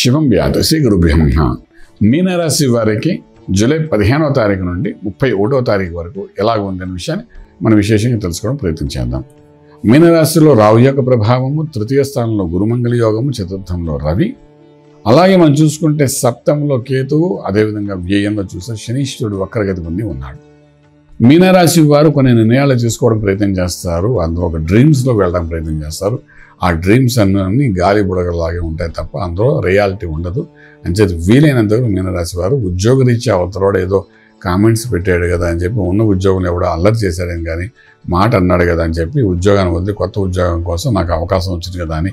శివం వ్యాధి శ్రీ గురుభ్యో నమః. మీనరాశి వారికి జూలై 15వ తారీఖు నుండి 31వ తారీఖు వరకు ఎలాగ ఉందనే విషయాన్ని మనం విశేషంగా తెలుసుకోవడం ప్రయత్నం చేద్దాం. మీనరాశిలో రాహు యొక్క ప్రభావము, తృతీయ స్థానంలో గురుమంగళ యోగము, చతుర్థంలో రవి, అలాగే మనం చూసుకుంటే సప్తంలో కేతువు, అదేవిధంగా వ్యయంలో చూస్తే శనీశ్వరుడు వక్రగతి పొంది ఉన్నాడు. మీనరాశి వారు కొన్ని నిర్ణయాలు తీసుకోవడం ప్రయత్నం చేస్తారు, అందులో ఒక డ్రీమ్స్లో వెళ్ళడం ప్రయత్నం చేస్తారు. ఆ డ్రీమ్స్ అన్నీ గాలి బుడగలాగే ఉంటాయి తప్ప అందులో రియాలిటీ ఉండదు. అంచేది వీలైనంతవరకు మీనరాశి వారు ఉద్యోగరీత్యా అవతలవాడు ఏదో కామెంట్స్ పెట్టాడు కదా అని చెప్పి ఉన్న ఉద్యోగం ఎవడో అల్లరి చేశాడని కానీ మాట అన్నాడు కదా అని చెప్పి ఉద్యోగాన్ని వదిలి కొత్త ఉద్యోగం కోసం నాకు అవకాశం వచ్చింది కదా అని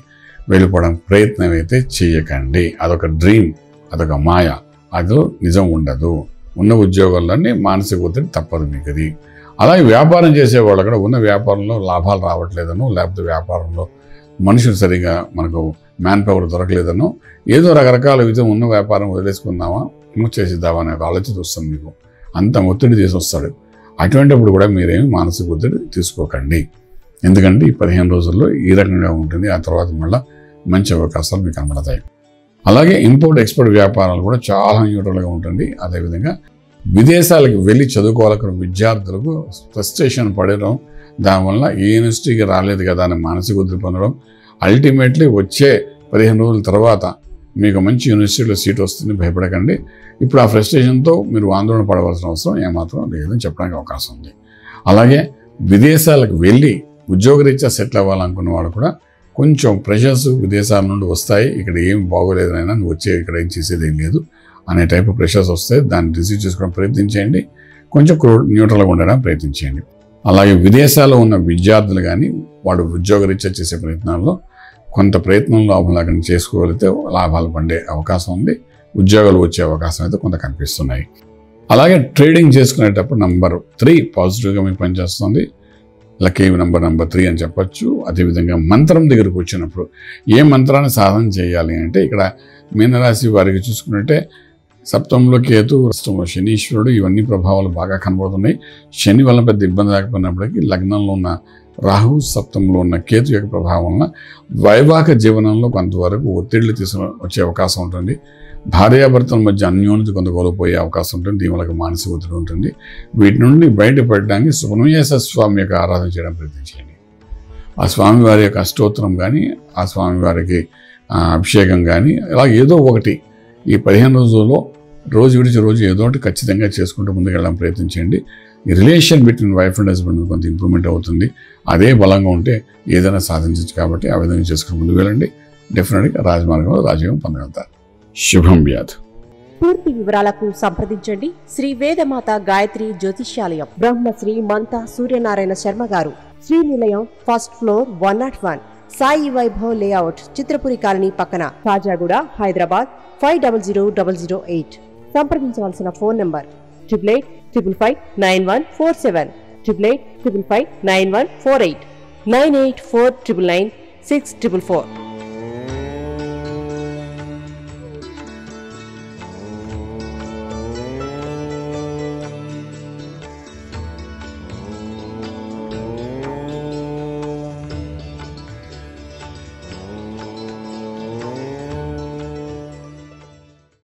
వెళ్ళిపోవడం ప్రయత్నం అయితే చేయకండి. అదొక డ్రీమ్, అదొక మాయ, అది నిజం ఉండదు. ఉన్న ఉద్యోగాల్లోనే మానసిక ఒత్తిడి తప్పదు మీకు అది. అలాగే వ్యాపారం చేసేవాళ్ళు కూడా ఉన్న వ్యాపారంలో లాభాలు రావట్లేదనో, లేకపోతే వ్యాపారంలో మనుషులు సరిగా మనకు మ్యాన్ పవర్ దొరకలేదనో, ఏదో రకరకాల విధం ఉన్న వ్యాపారం వదిలేసుకుందామా, చేసిద్దామా అనే ఒక ఆలోచన వస్తుంది మీకు. అంత ఒత్తిడి చేసి వస్తాడు. అటువంటిప్పుడు కూడా మీరేమి మానసిక ఒత్తిడి తీసుకోకండి. ఎందుకంటే ఈ 15 రోజుల్లో ఈ రకంగా ఉంటుంది. ఆ తర్వాత మళ్ళీ మంచి అవకాశాలు మీకు కనబడతాయి. అలాగే ఇంపోర్ట్ ఎక్స్పోర్ట్ వ్యాపారాలు కూడా చాలా న్యూట్రల్గా ఉంటుంది. అదేవిధంగా విదేశాలకు వెళ్ళి చదువుకోవాలనుకున్న విద్యార్థులకు ఫ్రస్ట్రేషన్ పడడం, దానివల్ల ఏ యూనివర్సిటీకి రాలేదు కదా అని మానసిక ఒత్తిడి పొందడం, అల్టిమేట్లీ వచ్చే 15 రోజుల తర్వాత మీకు మంచి యూనివర్సిటీలో సీట్ వస్తుంది, భయపడకండి. ఇప్పుడు ఆ ఫ్రస్ట్రేషన్తో మీరు ఆందోళన పడవలసిన అవసరం ఏమాత్రం లేదని చెప్పడానికి అవకాశం ఉంది. అలాగే విదేశాలకు వెళ్ళి ఉద్యోగరీత్యా సెటిల్ అవ్వాలనుకున్న వాళ్ళు కూడా కొంచెం ప్రెషర్స్ విదేశాల నుండి వస్తాయి. ఇక్కడ ఏం బాగోలేదనైనా నువ్వు వచ్చే ఇక్కడ ఏం చేసేది ఏం లేదు అనే టైప్ ఆఫ్ ప్రెషర్స్ వస్తాయి. దాన్ని రిసీవ్ చేసుకోవడం ప్రయత్నించండి. కొంచెం న్యూట్రల్గా ఉండడానికి ప్రయత్నించండి. అలాగే విదేశాల్లో ఉన్న విద్యార్థులు కానీ వాడు ఉద్యోగరీత్యా చేసే ప్రయత్నాల్లో కొంత ప్రయత్నం లాభం లేకుండా చేసుకోగలిగితే లాభాలు పండే అవకాశం ఉంది. ఉద్యోగాలు వచ్చే అవకాశం అయితే కొంత కనిపిస్తున్నాయి. అలాగే ట్రేడింగ్ చేసుకునేటప్పుడు నంబర్ 3 పాజిటివ్గా మీకు పనిచేస్తుంది. లక్కీ నంబర్ 3 అని చెప్పచ్చు. అదేవిధంగా మంత్రం దగ్గరకు వచ్చినప్పుడు ఏ మంత్రాన్ని సాధన చేయాలి అంటే ఇక్కడ మీనరాశి వారికి చూసుకున్నట్టే సప్తంలో కేతు, అష్టంలో శనీశ్వరుడు, ఇవన్నీ ప్రభావాలు బాగా కనబడుతున్నాయి. శని వల్ల పెద్ద ఇబ్బంది లేకపోయినప్పటికీ లగ్నంలో ఉన్న రాహు, సప్తంలో ఉన్న కేతు యొక్క ప్రభావం వలన వైవాహిక జీవనంలో కొంతవరకు ఒత్తిళ్లు వచ్చే అవకాశం ఉంటుంది. భార్యాభర్తల మధ్య అన్యోన్యత కొంత కోల్పోయే అవకాశం ఉంటుంది. దీనివల్ల మానసిక ఒత్తిడి ఉంటుంది. వీటి నుండి బయటపడడానికి సుబ్రహ్మణ్యేశ్వర స్వామి యొక్క ఆరాధన చేయడం ప్రయత్నించండి. ఆ స్వామివారి యొక్క అష్టోత్తరం కానీ, ఆ స్వామివారికి అభిషేకం కానీ, ఇలా ఏదో ఒకటి ఈ 15 రోజుల్లో రోజు విడిచి రోజు ఏదో ఒకటి ఖచ్చితంగా చేసుకుంటూ ముందుకు వెళ్ళడం ప్రయత్నించండి. ఈ relation between wife and husband కొంత ఇంప్రూవ్మెంట్ అవుతుంది. అదే బలంగా ఉంటే ఏదైనా సాధించవచ్చు. కాబట్టి ఆ విధంగా చేసుకుని ముందుకు వెళ్ళండి. డెఫినెట్గా రాజమార్గంలో రాజయోగం పొందగలుగుతారు. శుభం వ్యాధి. పూర్తి వివరాలకు సంప్రదించండి శ్రీ వేదమాత గాయత్రి జ్యోతిష్యాలయం, Brahmasri మంతా Suryanarayana Sharma garu, Srinilayam, first floor, 101, Sai Vaibhav layout, Chitrapuri colony పక్కన, కాజాగూడ, హైదరాబాద్ 500008. సంప్రదించవలసిన ఫోన్ నంబర్ 8855559147, 8855559148, 9849996644.